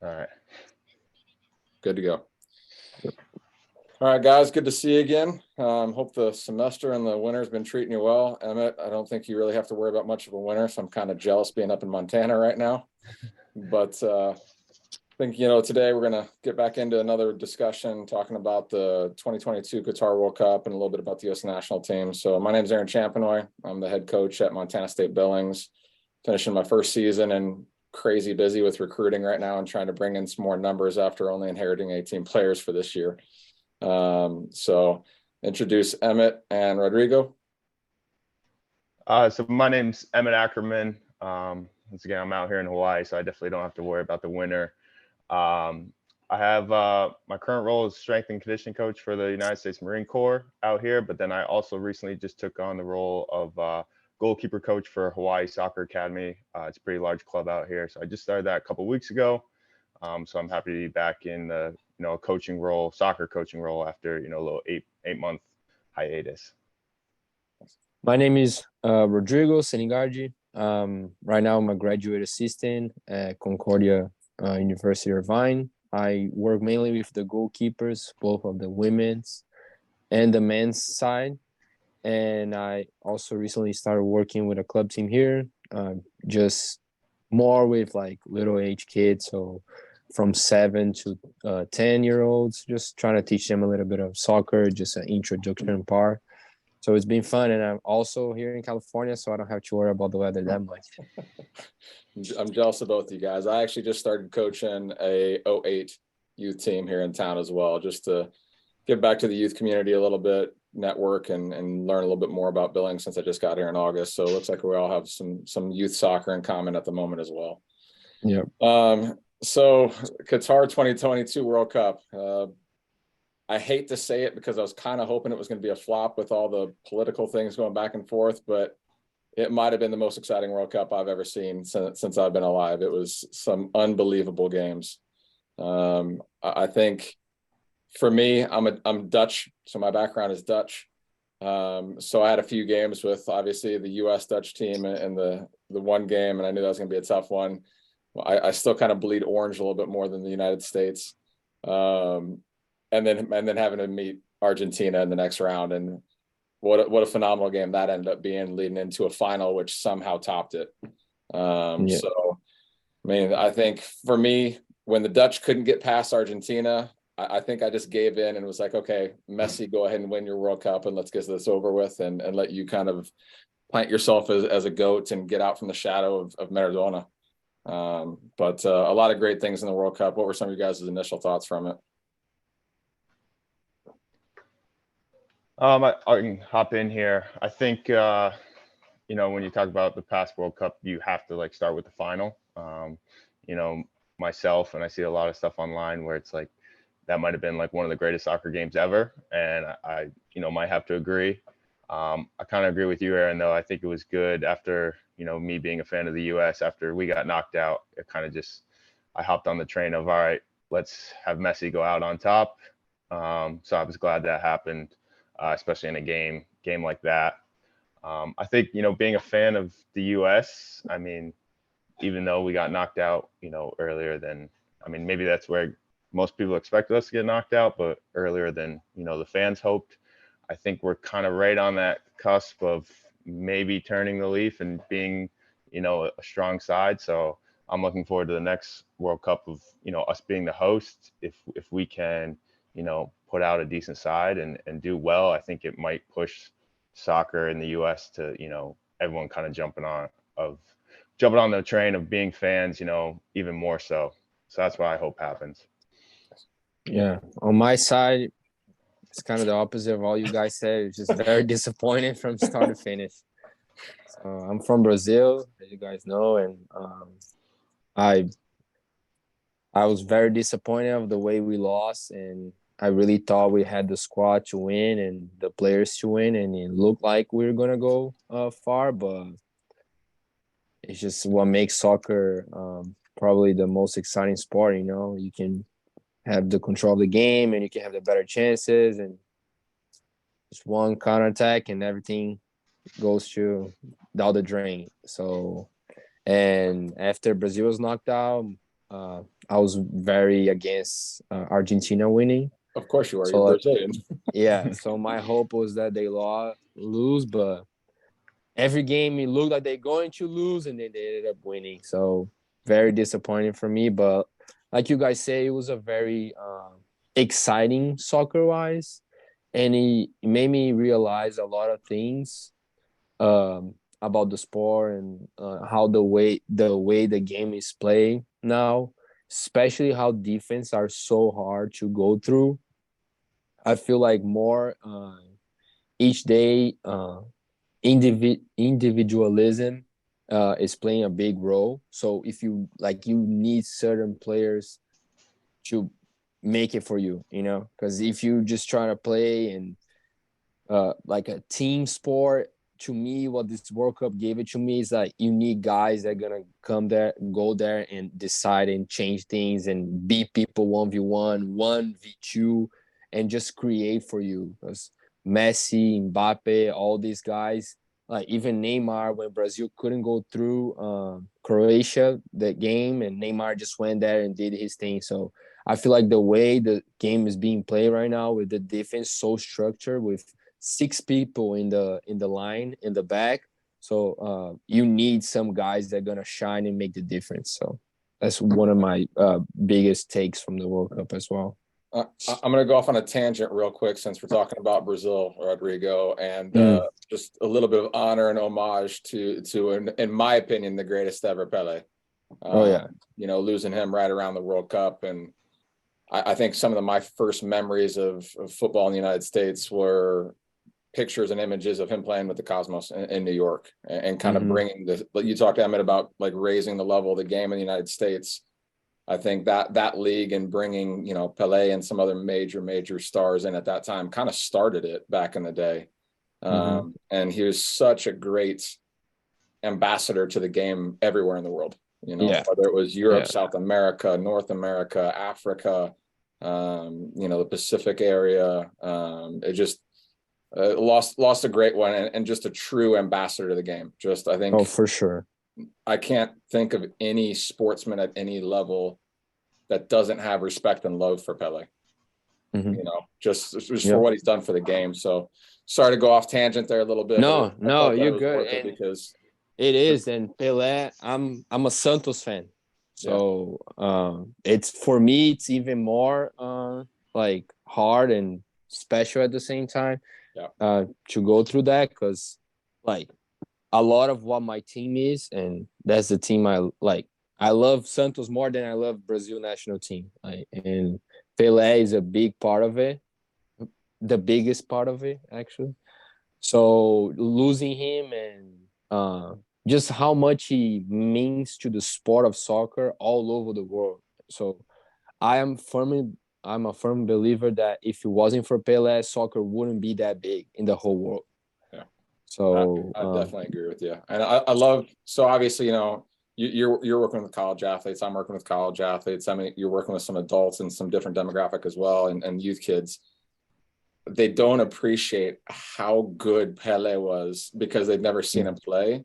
All right. Good to go. All right, guys, good to see you again. Hope the semester and the winter's been treating you well. Emmett, I don't think you really have to worry about much of a winter, so I'm kind of jealous being up in Montana right now. But I think, today we're going to get back into another discussion talking about the 2022 Qatar World Cup and a little bit about the U.S. national team. So my name is Champenoy. I'm the head coach at Montana State Billings, finishing my first season and crazy busy with recruiting right now and trying to bring in some more numbers after only inheriting 18 players for this year. So introduce Emmett and Rodrigo. So my name's Emmett Ackerman. Once again, I'm out here in Hawaii, so I definitely don't have to worry about the winter. I have my current role is strength and conditioning coach for the United States Marine Corps out here, but then I also recently just took on the role of goalkeeper coach for Hawaii Soccer Academy. It's a pretty large club out here, so I just started that a couple of weeks ago. So I'm happy to be back in the coaching role, soccer coaching role after a little eight month hiatus. My name is Rodrigo Selingardi. Right now I'm a graduate assistant at Concordia University Irvine. I work mainly with the goalkeepers, both of the women's and the men's side. And I also recently started working with a club team here, just more with like little age kids. So from 7 to 10-year-olds, just trying to teach them a little bit of soccer, just an introduction part. So it's been fun. And I'm also here in California, so I don't have to worry about the weather that much. I'm jealous of both of you guys. I actually just started coaching a 08 youth team here in town as well, just to give back to the youth community a little bit, network and learn a little bit more about Billings since I just got here in August. So it looks like we all have some youth soccer in common at the moment as well. Yeah. So Qatar 2022 World Cup. I hate to say it because I was kind of hoping it was going to be a flop with all the political things going back and forth, but it might have been the most exciting World Cup I've ever seen since I've been alive. It was some unbelievable games. I think for me, I'm Dutch, so my background is Dutch. So I had a few games with obviously the U.S. Dutch team and the one game, and I knew that was going to be a tough one. I still kind of bleed orange a little bit more than the United States. And then having to meet Argentina in the next round, and what a phenomenal game that ended up being, leading into a final which somehow topped it. So I mean, I think for me, when the Dutch couldn't get past Argentina, I think I just gave in and was like, okay, Messi, go ahead and win your World Cup and let's get this over with and let you kind of plant yourself as a GOAT and get out from the shadow of Maradona. But a lot of great things in the World Cup. What were some of you guys' initial thoughts from it? I can hop in here. I think, when you talk about the past World Cup, you have to start with the final. Myself, and I see a lot of stuff online where it's like, that might've been one of the greatest soccer games ever. And I might have to agree. I kind of agree with you, Aaron, though. I think it was good after, me being a fan of the U.S. after we got knocked out. It kind of I hopped on the train of, all right, let's have Messi go out on top. So I was glad that happened. Especially in a game like that. I think, being a fan of the U.S., I mean, even though we got knocked out, earlier than, maybe that's where most people expected us to get knocked out, but earlier than, the fans hoped. I think we're kind of right on that cusp of maybe turning the leaf and being, a strong side. So I'm looking forward to the next World Cup of, us being the host. If we can, put out a decent side and do well, I think it might push soccer in the U.S. to, everyone kind of jumping on the train of being fans, even more so. So that's what I hope happens. Yeah. On my side, it's kind of the opposite of all you guys said. It's just very disappointed from start to finish. So I'm from Brazil, as you guys know, and I was very disappointed of the way we lost, and I really thought we had the squad to win and the players to win, and it looked like we were gonna go far. But it's just what makes soccer probably the most exciting sport. You can have the control of the game, and you can have the better chances, and just one counter attack, and everything goes down the drain. So, and after Brazil was knocked out, I was very against Argentina winning. Of course you are. So You're Brazilian. yeah, so my hope was that they lose, but every game it looked like they're going to lose, and then they ended up winning. So very disappointing for me. But like you guys say, it was a very exciting soccer-wise, and it made me realize a lot of things about the sport and how the game is played now, especially how defense are so hard to go through. I feel like more each day individualism is playing a big role. So if you need certain players to make it for you, because if you just try to play and like a team sport, to me, what this World Cup gave it to me is like you need guys that are gonna go there and decide and change things and beat people 1v1, 1v2, and just create for you. Because Messi, Mbappe, all these guys, like even Neymar, when Brazil couldn't go through Croatia, the game, and Neymar just went there and did his thing. So I feel like the way the game is being played right now, with the defense so structured, with 6 people in the line in the back, so you need some guys that are gonna shine and make the difference. So that's one of my biggest takes from the World Cup as well. I'm going to go off on a tangent real quick since we're talking about Brazil, Rodrigo, and just a little bit of honor and homage to in my opinion, the greatest ever, Pele. Losing him right around the World Cup. And I think some of my first memories of football in the United States were pictures and images of him playing with the Cosmos in New York, and kind of bringing this. You talked to Emmett about like raising the level of the game in the United States. I think that league and bringing, Pele and some other major stars in at that time kind of started it back in the day. And he was such a great ambassador to the game everywhere in the world, whether it was Europe, South America, North America, Africa, the Pacific area. It just lost a great one, and just a true ambassador to the game. Just, I think. Oh, for sure. I can't think of any sportsman at any level that doesn't have respect and love for Pele, just for what he's done for the game. So sorry to go off tangent there a little bit. No, you're good. Because it is. And Pele, I'm a Santos fan. So it's, for me, it's even more like hard and special at the same time to go through that, because like a lot of what my team is, and that's the team I like. I love Santos more than I love Brazil national team. And Pele is a big part of it, the biggest part of it, actually. So losing him, and just how much he means to the sport of soccer all over the world. So I'm a firm believer that if it wasn't for Pele, soccer wouldn't be that big in the whole world. So I definitely agree with you. And I love, so obviously, you're working with college athletes. I'm working with college athletes. I mean, you're working with some adults and some different demographic as well, and youth kids. They don't appreciate how good Pele was because they've never seen him play.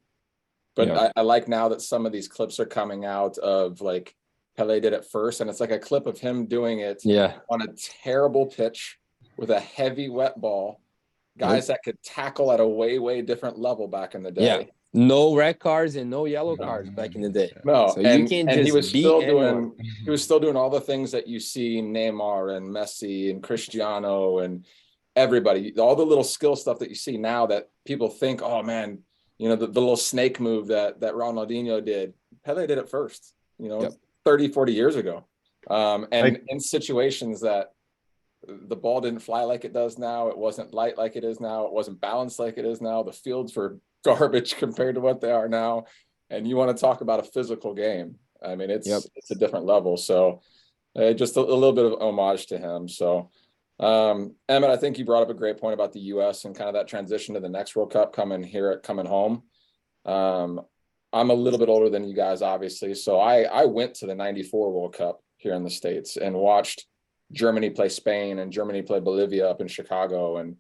But I like now that some of these clips are coming out of like Pele did it first, and it's like a clip of him doing it on a terrible pitch with a heavy wet ball. Guys that could tackle at a way different level back in the day. Yeah, no red cards and no yellow cards back in the day. No, so you can just he was still doing all the things that you see Neymar and Messi and Cristiano and everybody, all the little skill stuff that you see now that people think, oh man, the little snake move that Ronaldinho did. Pele did it first, 30, 40 years ago. And in situations that the ball didn't fly like it does now. It wasn't light like it is now. It wasn't balanced like it is now. The fields were garbage compared to what they are now. And you want to talk about a physical game. I mean, it's a different level. So just a little bit of homage to him. So Emmett, I think you brought up a great point about the U.S. and kind of that transition to the next World Cup coming home. I'm a little bit older than you guys, obviously. So I went to the 94 World Cup here in the States and watched Germany play Spain and Germany play Bolivia up in Chicago. And,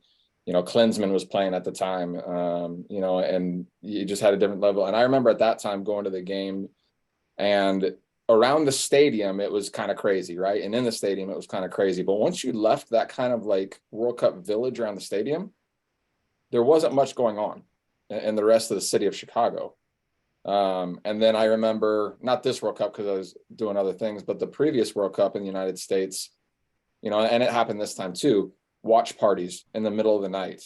Klinsmann was playing at the time, and you just had a different level. And I remember at that time going to the game, and around the stadium, it was kind of crazy, right? And in the stadium, it was kind of crazy. But once you left that kind of like World Cup village around the stadium, there wasn't much going on in the rest of the city of Chicago. And then I remember, not this World Cup because I was doing other things, but the previous World Cup in the United States, you know, and it happened this time too, watch parties in the middle of the night.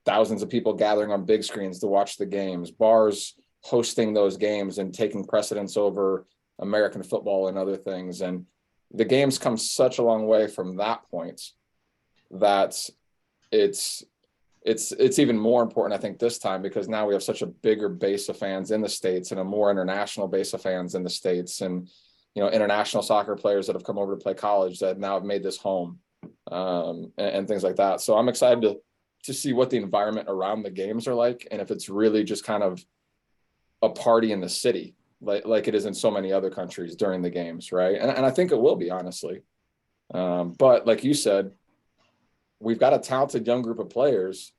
Thousands of people gathering on big screens to watch the games, bars hosting those games and taking precedence over American football and other things. And the game's come such a long way from that point that it's even more important, I think, this time, because now we have such a bigger base of fans in the States and a more international base of fans in the States, and, you know, international soccer players that have come over to play college that now have made this home, and things like that. So I'm excited to see what the environment around the games are like, and if it's really just kind of a party in the city, like it is in so many other countries during the games, right? And I think it will be, honestly. But like you said, we've got a talented young group of players,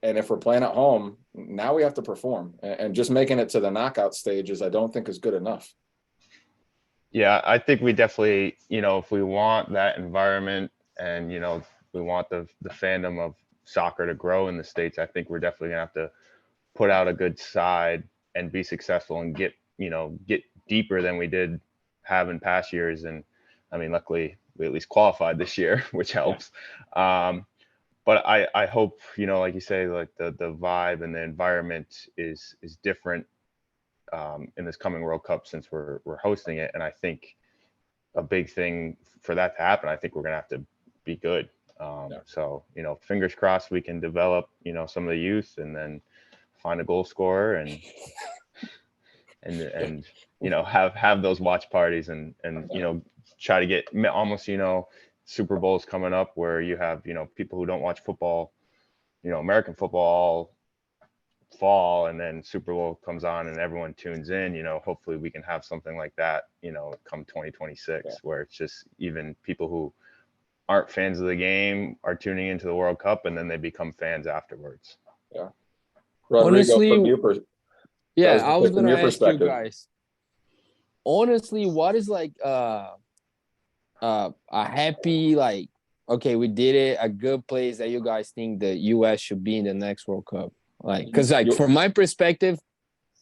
and if we're playing at home, now we have to perform. And just making it to the knockout stages, I don't think is good enough. Yeah, I think we definitely, you know, if we want that environment and, you know, we want the fandom of soccer to grow in the States, I think we're definitely gonna have to put out a good side and be successful and get deeper than we did have in past years. And I mean, luckily we at least qualified this year, which helps. But I hope, you know, like you say, like the vibe and the environment is different in this coming World Cup, since we're hosting it. And I think a big thing for that to happen, I think we're gonna have to be good. So, you know, fingers crossed we can develop, you know, some of the youth and then find a goal scorer and you know, have those watch parties and you know, try to get almost, you know, Super Bowl's coming up where you have, you know, people who don't watch football, you know, American football all fall, and then Super Bowl comes on and everyone tunes in. You know, hopefully we can have something like that, you know, come 2026, where it's just even people who aren't fans of the game are tuning into the World Cup, and then they become fans afterwards. Yeah. Rodrigo, Honestly, I was going to ask you guys, honestly, what is like a happy, like, okay, we did it, a good place that you guys think the US should be in the next World Cup? Like, because like from my perspective,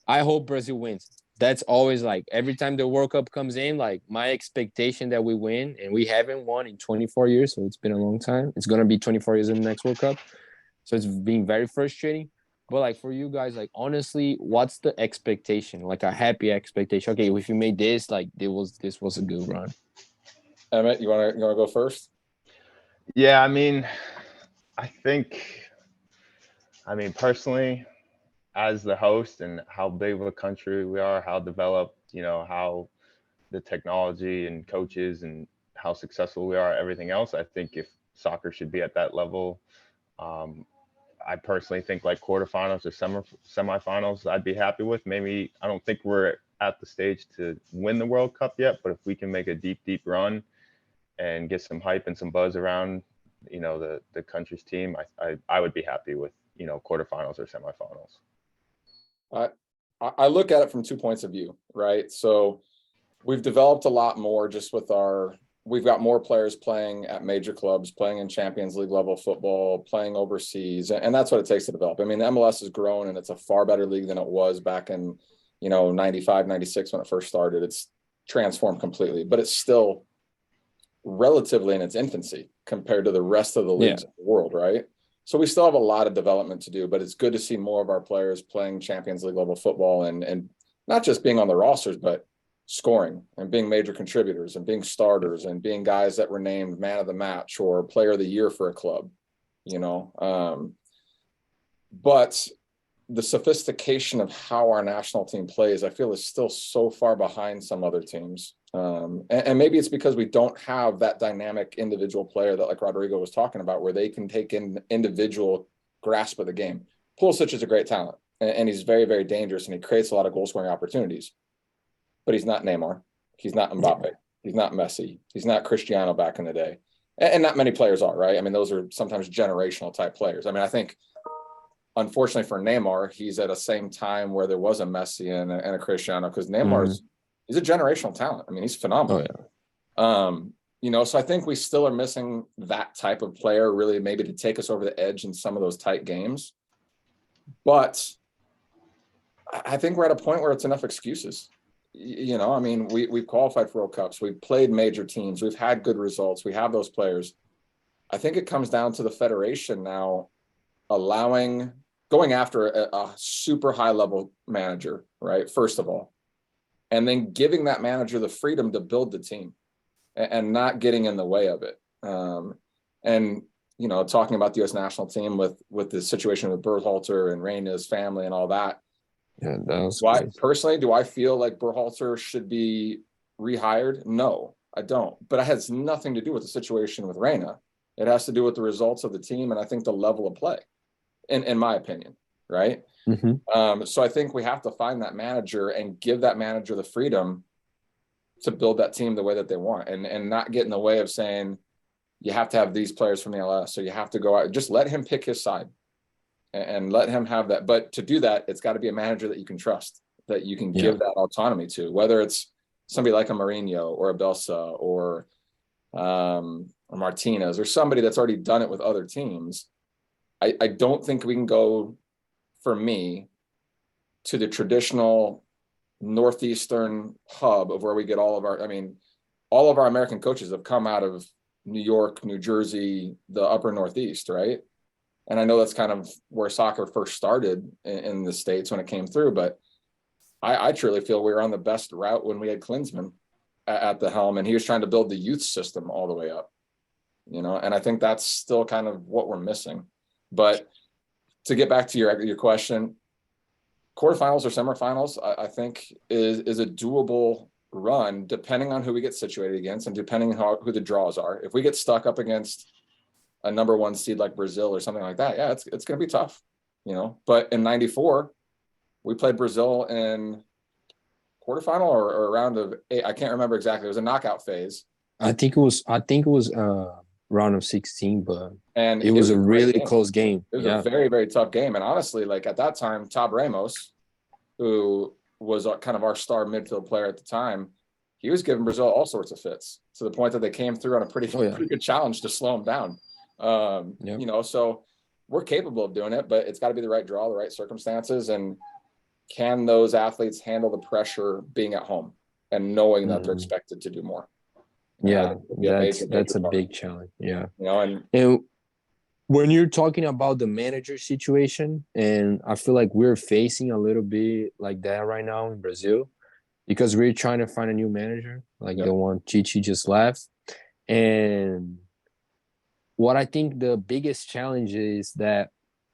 I hope Brazil wins. That's always like every time the World Cup comes in, like my expectation that we win, and we haven't won in 24 years, so it's been a long time. It's gonna be 24 years in the next World Cup, so it's been very frustrating. But like for you guys, like honestly, what's the expectation? Like a happy expectation. Okay, if you made this, like this was a good run. Emmett, you wanna go first? Yeah, I mean, personally, as the host and how big of a country we are, how developed, you know, how the technology and coaches and how successful we are, everything else, I think if soccer should be at that level, I personally think like quarterfinals or semifinals, I'd be happy with. Maybe I don't think we're at the stage to win the World Cup yet, but if we can make a deep run and get some hype and some buzz around, you know, the country's team, I would be happy with, you know, quarterfinals or semifinals. I look at it from 2 points of view, right? So we've developed a lot more just with we've got more players playing at major clubs, playing in Champions League level football, playing overseas. And that's what it takes to develop. I mean, the MLS has grown and it's a far better league than it was back in, you know, 95, 96 when it first started. It's transformed completely, but it's still relatively in its infancy compared to the rest of the leagues of the world, right? So we still have a lot of development to do, but it's good to see more of our players playing Champions League level football and not just being on the rosters, but scoring and being major contributors and being starters and being guys that were named man of the match or player of the year for a club, you know. But the sophistication of how our national team plays, I feel, is still so far behind some other teams. And maybe it's because we don't have that dynamic individual player that, like Rodrigo was talking about, where they can take an individual grasp of the game. Pulisic is a great talent, and he's very, very dangerous, and he creates a lot of goal-scoring opportunities. But he's not Neymar. He's not Mbappe. He's not Messi. He's not Cristiano back in the day. And not many players are, right? I mean, those are sometimes generational type players. I mean, I think, unfortunately for Neymar, he's at a same time where there was a Messi and a Cristiano, because Neymar's he's a generational talent. I mean, he's phenomenal. Oh, yeah. So I think we still are missing that type of player, really, maybe to take us over the edge in some of those tight games. But I think we're at a point where it's enough excuses. I mean, we've qualified for World Cups. We've played major teams. We've had good results. We have those players. I think it comes down to the federation now going after a super high level manager, right? First of all, and then giving that manager the freedom to build the team and not getting in the way of it. And, talking about the U.S. national team with the situation with Berhalter and Reyna's family and all that. Yeah, that was personally, do I feel like Berhalter should be rehired? No, I don't. But it has nothing to do with the situation with Reyna. It has to do with the results of the team and I think the level of play, in my opinion, right? Mm-hmm. So I think we have to find that manager and give that manager the freedom to build that team the way that they want and not get in the way of saying, you have to have these players from the LS, so you have to go out. Just let him pick his side and let him have that. But to do that, it's got to be a manager that you can trust, that you can give that autonomy to, whether it's somebody like a Mourinho or a Bielsa or Martinez or somebody that's already done it with other teams. I don't think we can go, for me, to the traditional Northeastern hub of where we get all of our American coaches have come out of New York, New Jersey, the upper Northeast, right? And I know that's kind of where soccer first started in the States when it came through, but I truly feel we were on the best route when we had Klinsmann at the helm, and he was trying to build the youth system all the way up, and I think that's still kind of what we're missing. But to get back to your question, quarterfinals or semifinals, I think is a doable run, depending on who we get situated against and depending on who the draws are. If we get stuck up against a number one seed like Brazil or something like that, yeah, it's going to be tough, But in '94, we played Brazil in quarterfinal or a round of 8. I can't remember exactly. It was a knockout phase. I think it was round of 16, but and it was a really close game. It was a very, very tough game. And honestly, like at that time, Tab Ramos, who was kind of our star midfield player at the time, he was giving Brazil all sorts of fits to the point that they came through on a pretty good challenge to slow him down. So we're capable of doing it, but it's got to be the right draw, the right circumstances. And can those athletes handle the pressure being at home and knowing that they're expected to do more? Yeah, that's a big challenge. Yeah. And when you're talking about the manager situation, and I feel like we're facing a little bit like that right now in Brazil, because we're trying to find a new manager, like the one Chichi just left. And what I think the biggest challenge is that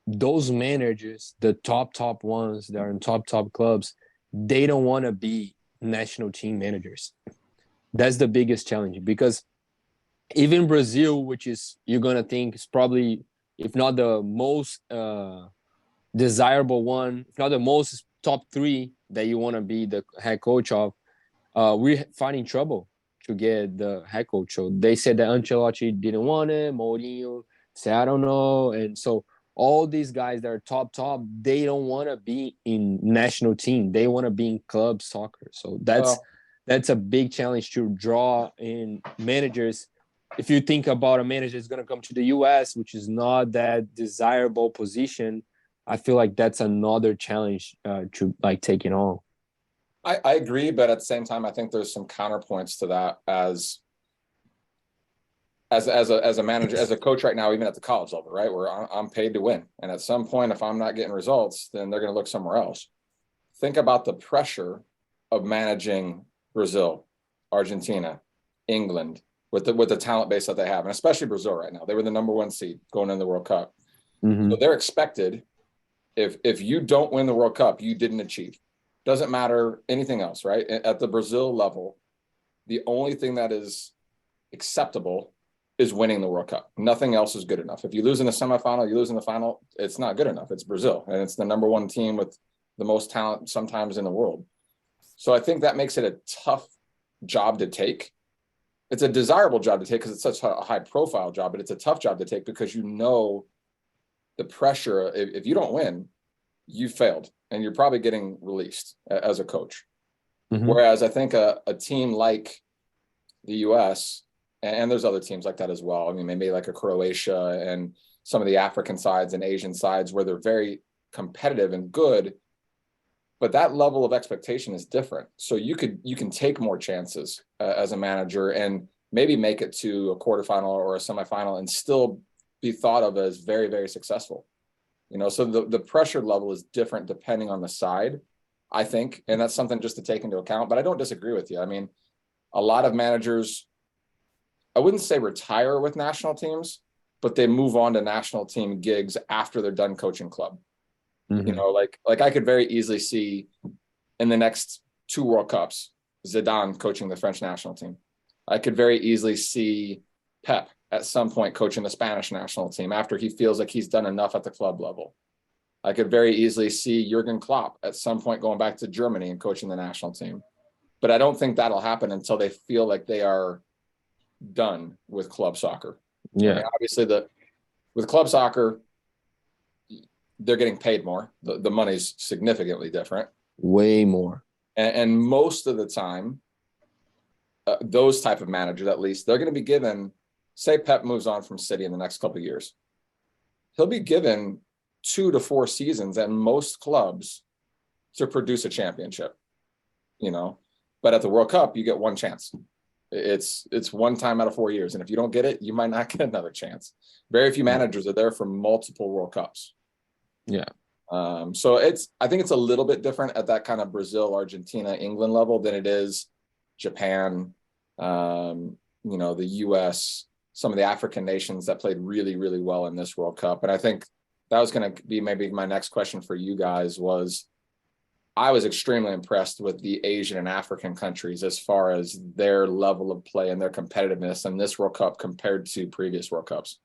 those managers, the top ones that are in top clubs, they don't want to be national team managers. That's the biggest challenge, because even Brazil, which is, you're going to think is probably, if not the most desirable one, if not the most top 3 that you want to be the head coach of, we're finding trouble to get the head coach. So they said that Ancelotti didn't want it, Mourinho said, I don't know. And so all these guys that are top, they don't want to be in national team. They want to be in club soccer. So that's a big challenge to draw in managers. If you think about a manager that's going to come to the US, which is not that desirable position, I feel like that's another challenge to like taking on. I agree, but at the same time, I think there's some counterpoints to that as a manager, as a coach right now, even at the college level, right? Where I'm paid to win. And at some point, if I'm not getting results, then they're going to look somewhere else. Think about the pressure of managing Brazil, Argentina, England, with the talent base that they have, and especially Brazil right now. They were the number 1 seed going into the World Cup. So they're expected, if you don't win the World Cup, you didn't achieve. Doesn't matter anything else, right? At the Brazil level, the only thing that is acceptable is winning the World Cup. Nothing else is good enough. If you lose in the semifinal, you lose in the final, it's not good enough. It's Brazil, and it's the number 1 team with the most talent sometimes in the world. So I think that makes it a tough job to take. It's a desirable job to take because it's such a high profile job, but it's a tough job to take because the pressure. If you don't win, you failed, and you're probably getting released as a coach. Whereas I think a team like the US, and there's other teams like that as well. I mean, maybe like a Croatia and some of the African sides and Asian sides where they're very competitive and good, but that level of expectation is different. So you can take more chances as a manager and maybe make it to a quarterfinal or a semifinal and still be thought of as very, very successful. So the pressure level is different depending on the side, I think, and that's something just to take into account. But I don't disagree with you. I mean, a lot of managers, I wouldn't say retire with national teams, but they move on to national team gigs after they're done coaching club. Like I could very easily see in the next 2 World Cups, Zidane coaching the French national team. I could very easily see Pep at some point coaching the Spanish national team after he feels like he's done enough at the club level. I could very easily see Jurgen Klopp at some point going back to Germany and coaching the national team. But I don't think that'll happen until they feel like they are done with club soccer. Yeah. I mean, obviously, with club soccer, they're getting paid more. The money's significantly different. Way more. And most of the time, those type of managers, at least, they're going to be given, say Pep moves on from City in the next couple of years. He'll be given 2 to 4 seasons at most clubs to produce a championship, But at the World Cup, you get one chance. It's one time out of 4 years. And if you don't get it, you might not get another chance. Very few managers are there for multiple World Cups. Yeah. So I think it's a little bit different at that kind of Brazil, Argentina, England level than it is Japan, the US, some of the African nations that played really, really well in this World Cup. And I think that was going to be maybe my next question for you guys was, I was extremely impressed with the Asian and African countries as far as their level of play and their competitiveness in this World Cup compared to previous World Cups.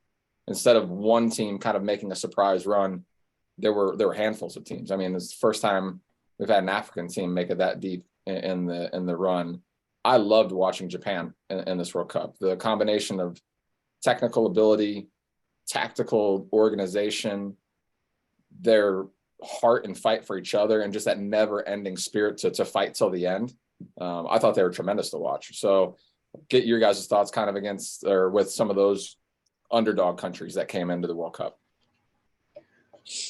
Instead of one team kind of making a surprise run, there were handfuls of teams. I mean, it's the first time we've had an African team make it that deep in the run. I loved watching Japan in this World Cup. The combination of technical ability, tactical organization, their heart and fight for each other, and just that never-ending spirit to fight till the end. I thought they were tremendous to watch. So get your guys' thoughts kind of against or with some of those underdog countries that came into the World Cup.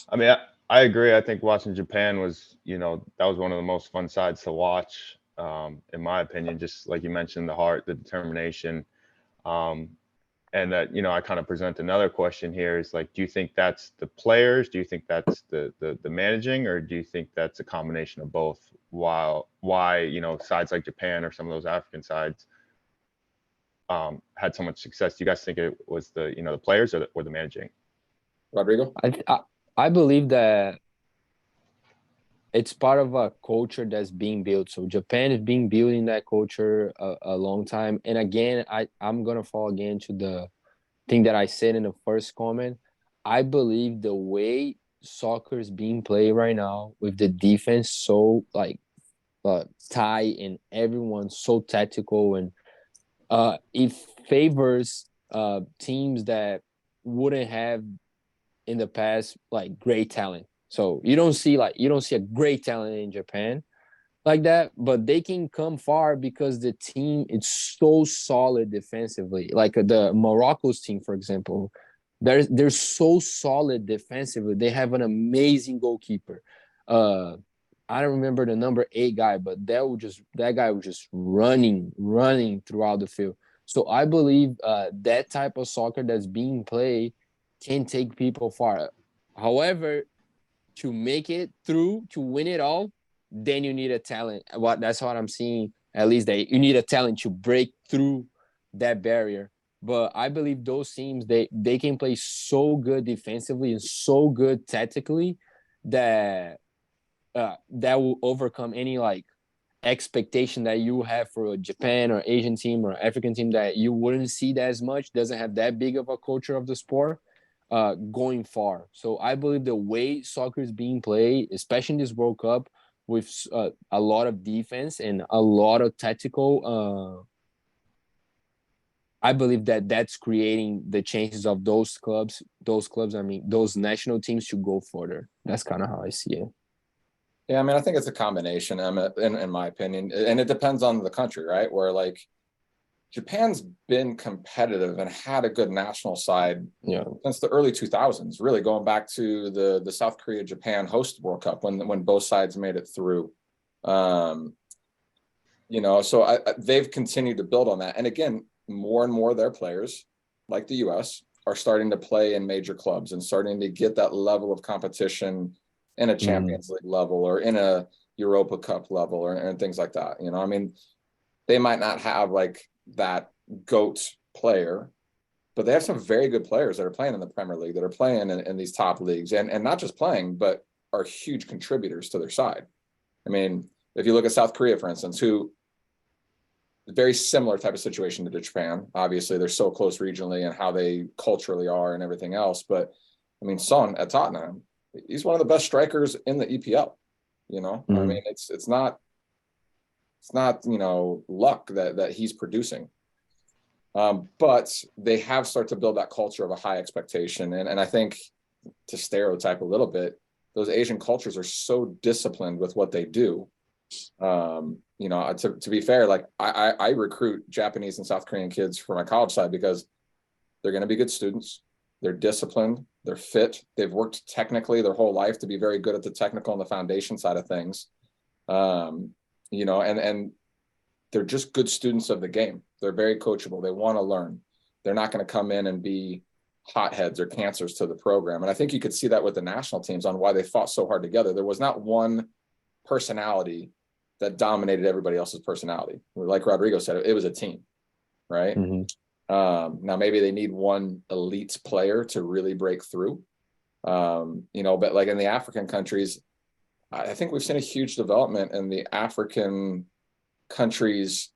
I mean, I agree. I think watching Japan was, that was one of the most fun sides to watch, in my opinion. Just like you mentioned, the heart, the determination, and that, I kind of present another question here is like, do you think that's the players? Do you think that's the managing, or do you think that's a combination of both? Why, sides like Japan or some of those African sides had so much success? Do you guys think it was the players or the managing? Rodrigo? I believe that it's part of a culture that's being built. So Japan is being building that culture a long time. And again, I'm going to fall again to the thing that I said in the first comment. I believe the way soccer is being played right now with the defense so tight and everyone so tactical, and it favors teams that wouldn't have in the past great talent. So you don't see a great talent in Japan like that, but they can come far because the team is so solid defensively. Like the Morocco's team, for example, they're so solid defensively. They have an amazing goalkeeper. I don't remember the number 8 guy, but that guy was just running throughout the field. So I believe that type of soccer that's being played can take people far. However, to make it through, to win it all, then you need a talent. That's what I'm seeing. At least you need a talent to break through that barrier. But I believe those teams, they can play so good defensively and so good tactically that that will overcome any expectation that you have for a Japan or Asian team or African team that you wouldn't see that as much, doesn't have that big of a culture of the sport. Going far. So I believe the way soccer is being played, especially in this World Cup, with a lot of defense and a lot of tactical, I believe that's creating the chances of those national teams to go further. That's kind of how I see it. Yeah, I mean, I think it's a combination, in my opinion, and it depends on the country, right? Where like Japan's been competitive and had a good national side since the early 2000s, really going back to the South Korea Japan host World Cup when both sides made it through. So they've continued to build on that. And again, more and more of their players, like the US, are starting to play in major clubs and starting to get that level of competition in a Champions League level or in a Europa Cup level and things like that. I mean, they might not have like that GOAT player, but they have some very good players that are playing in the Premier League, that are playing in these top leagues, and not just playing, but are huge contributors to their side. I mean, if you look at South Korea, for instance, who very similar type of situation to Japan. Obviously, they're so close regionally and how they culturally are and everything else. But I mean, Son at Tottenham, he's one of the best strikers in the EPL. I mean, it's not luck that he's producing. But they have started to build that culture of a high expectation. And I think, to stereotype a little bit, those Asian cultures are so disciplined with what they do. To be fair, like I recruit Japanese and South Korean kids for my college side because they're going to be good students. They're disciplined. They're fit. They've worked technically their whole life to be very good at the technical and the foundation side of things. And they're just good students of the game. They're very coachable. They want to learn. They're not going to come in and be hotheads or cancers to the program. And I think you could see that with the national teams on why they fought so hard together. There was not one personality that dominated everybody else's personality. Like Rodrigo said, it was a team, right? Now maybe they need one elite player to really break through. But like in the African countries, I think we've seen a huge development in the African countries'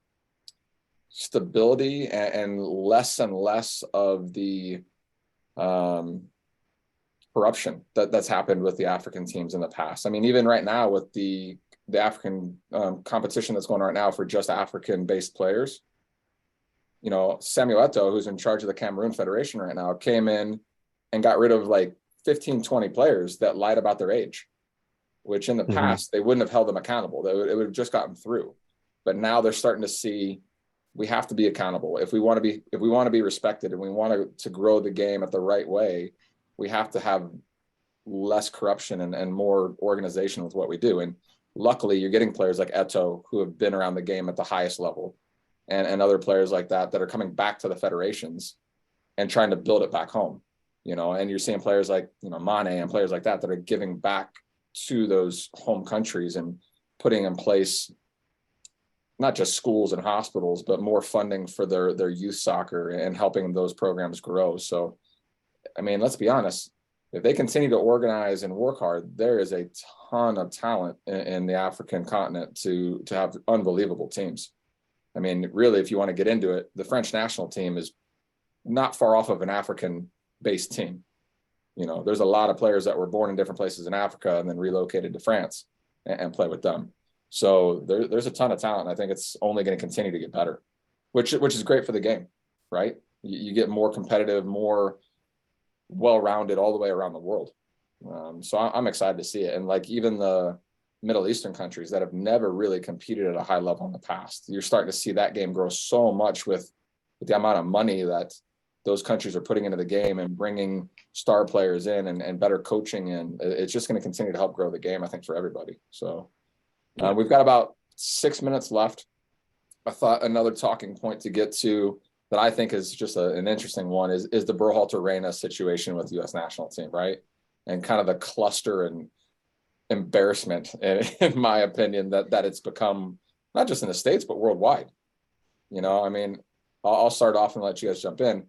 stability and less of the corruption that's happened with the African teams in the past. I mean, even right now with the African competition that's going on right now for just African-based players, Samuel Eto'o, who's in charge of the Cameroon Federation right now, came in and got rid of like 15, 20 players that lied about their age, which in the past, they wouldn't have held them accountable. It would have just gotten through. But now they're starting to see we have to be accountable. If we want to be respected and we want to grow the game at the right way, we have to have less corruption and more organization with what we do. And luckily, you're getting players like Eto'o who have been around the game at the highest level, and other players like that are coming back to the federations and trying to build it back home. And you're seeing players like Mane and players like that are giving back to those home countries and putting in place not just schools and hospitals, but more funding for their youth soccer and helping those programs grow. So, I mean, let's be honest, if they continue to organize and work hard, there is a ton of talent in the African continent to have unbelievable teams. I mean, really, if you want to get into it, the French national team is not far off of an African-based team. There's a lot of players that were born in different places in Africa and then relocated to France and play with them. So there's a ton of talent. And I think it's only going to continue to get better, which is great for the game, right? You get more competitive, more well-rounded all the way around the world. So I'm excited to see it. And like even the Middle Eastern countries that have never really competed at a high level in the past, you're starting to see that game grow so much with the amount of money that those countries are putting into the game and bringing star players in and better coaching in. It's just going to continue to help grow the game, I think, for everybody. So we've got about 6 minutes left. I thought another talking point to get to that I think is just an interesting one is the Berhalter Reina situation with the U.S. national team, right? And kind of the cluster and embarrassment, in my opinion, that it's become, not just in the States, but worldwide. I mean, I'll start off and let you guys jump in.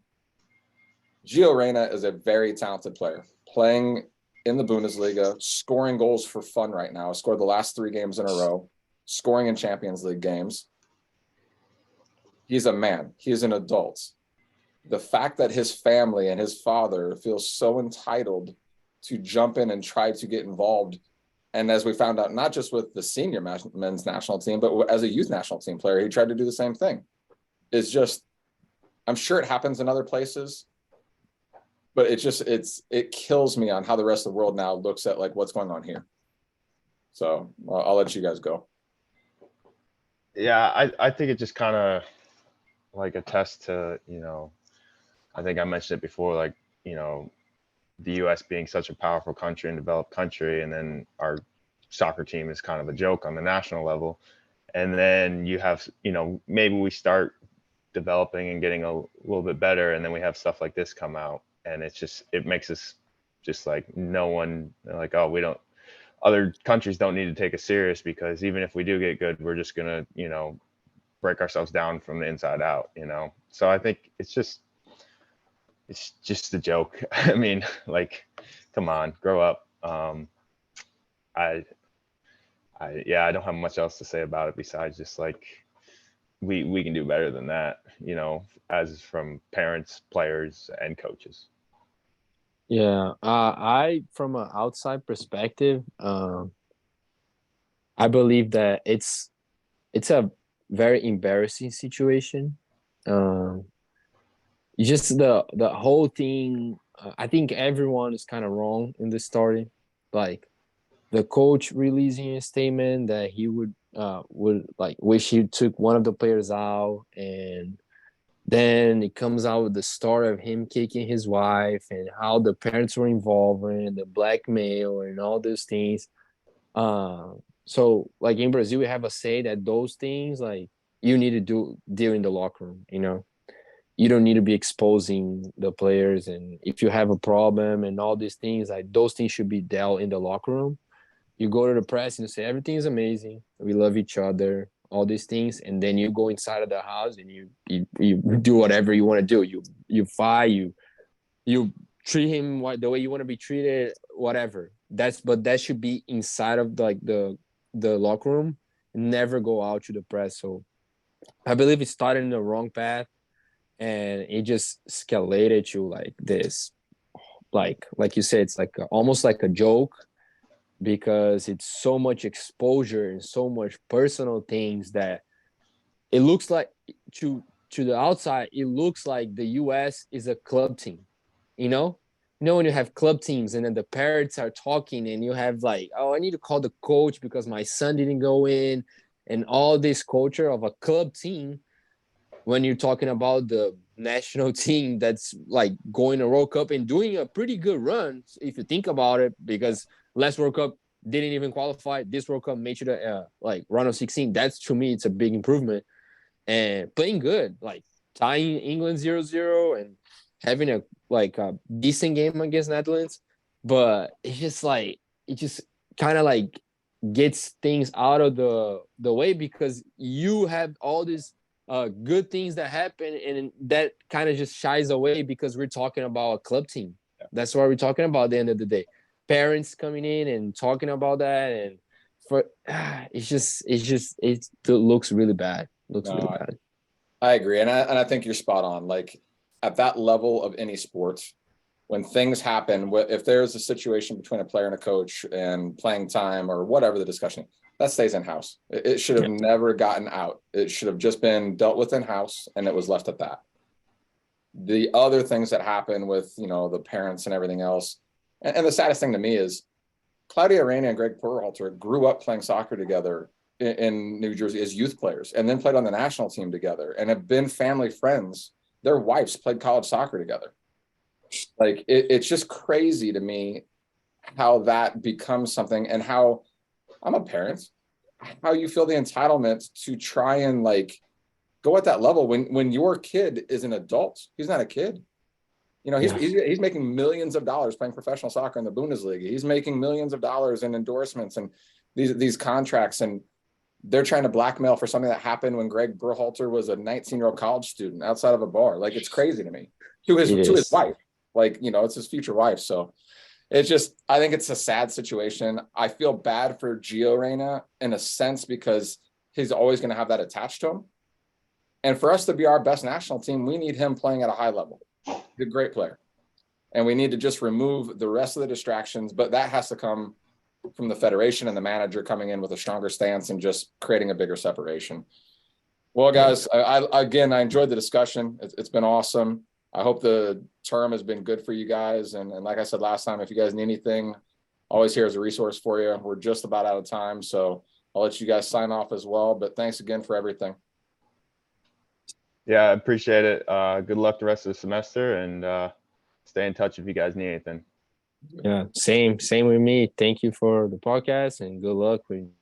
Gio Reyna is a very talented player, playing in the Bundesliga, scoring goals for fun right now. Scored the last 3 games in a row, scoring in Champions League games. He's a man. He's an adult. The fact that his family and his father feel so entitled to jump in and try to get involved, and as we found out, not just with the senior men's national team, but as a youth national team player, he tried to do the same thing. It's just, I'm sure it happens in other places, but it kills me on how the rest of the world now looks at like what's going on here. So I'll let you guys go. Yeah, I think it just kind of like attests to, I think I mentioned it before, like, the U.S. being such a powerful country and developed country, and then our soccer team is kind of a joke on the national level. And then you have, maybe we start developing and getting a little bit better, and then we have stuff like this come out, and it makes us just like no one, like, oh, we don't, other countries don't need to take us serious, because even if we do get good, we're just gonna, break ourselves down from the inside out, So I think it's just a joke. I mean, like, come on, grow up. I don't have much else to say about it besides just like we can do better than that, as from parents, players, and coaches. Yeah, I from an outside perspective, I believe that it's a very embarrassing situation. Just the whole thing. I think everyone is kind of wrong in this story. Like the coach releasing a statement that he would like wish he took one of the players out, and then it comes out with the story of him kicking his wife and how the parents were involved in the blackmail and all those things. So like in Brazil, we have a say that those things like you need to do deal in the locker room. You don't need to be exposing the players, and if you have a problem and all these things, like those things should be dealt in the locker room. You go to the press and you say everything is amazing, we love each other, all these things, and then you go inside of the house and you do whatever you want to do. You fight, you treat him the way you want to be treated, whatever. But that should be inside of the locker room, never go out to the press. So I believe it started in the wrong path, and it just escalated to like this, like you said, it's like almost like a joke, because it's so much exposure and so much personal things that it looks like to the outside, it looks like the US is a club team, when you have club teams and then the parents are talking and you have like, oh, I need to call the coach because my son didn't go in, and all this culture of a club team. When you're talking about the national team that's like going to World Cup and doing a pretty good run, if you think about it, because last World Cup didn't even qualify. This World Cup made you the like round of 16. That's, to me, it's a big improvement. And playing good, like tying England 0-0 and having a decent game against Netherlands. But it's just like, it just kind of like gets things out of the way, because you have all these good things that happen, and that kind of just shies away because we're talking about a club team. Yeah. That's what we're talking about at the end of the day. Parents coming in and talking about that, and it looks really bad. Really bad. I agree, and I think you're spot on. Like at that level of any sport, when things happen, if there's a situation between a player and a coach and playing time or whatever the discussion, that stays in-house. It should have never gotten out. It should have just been dealt with in-house, and it was left at that. The other things that happen with, the parents and everything else, and the saddest thing to me is Claudia Reyna and Greg Berhalter grew up playing soccer together in New Jersey as youth players, and then played on the national team together and have been family friends. Their wives played college soccer together. Like it's just crazy to me how that becomes something, and how I'm a parent, how you feel the entitlement to try and like go at that level when your kid is an adult. He's not a kid. He's making millions of dollars playing professional soccer in the Bundesliga. He's making millions of dollars in endorsements and these contracts, and they're trying to blackmail for something that happened when Greg Berhalter was a 19-year-old college student outside of a bar. Like, it's crazy to me. To his wife. Like, it's his future wife. So it's just, I think it's a sad situation. I feel bad for Gio Reyna in a sense, because he's always going to have that attached to him. And for us to be our best national team, we need him playing at a high level. He's a great player. And we need to just remove the rest of the distractions, but that has to come from the federation and the manager coming in with a stronger stance and just creating a bigger separation. Well, guys, I enjoyed the discussion. It's been awesome. I hope the term has been good for you guys. And like I said last time, if you guys need anything, always here as a resource for you. We're just about out of time, so I'll let you guys sign off as well. But thanks again for everything. Yeah, I appreciate it. Good luck the rest of the semester, and stay in touch if you guys need anything. Yeah, same with me. Thank you for the podcast and good luck with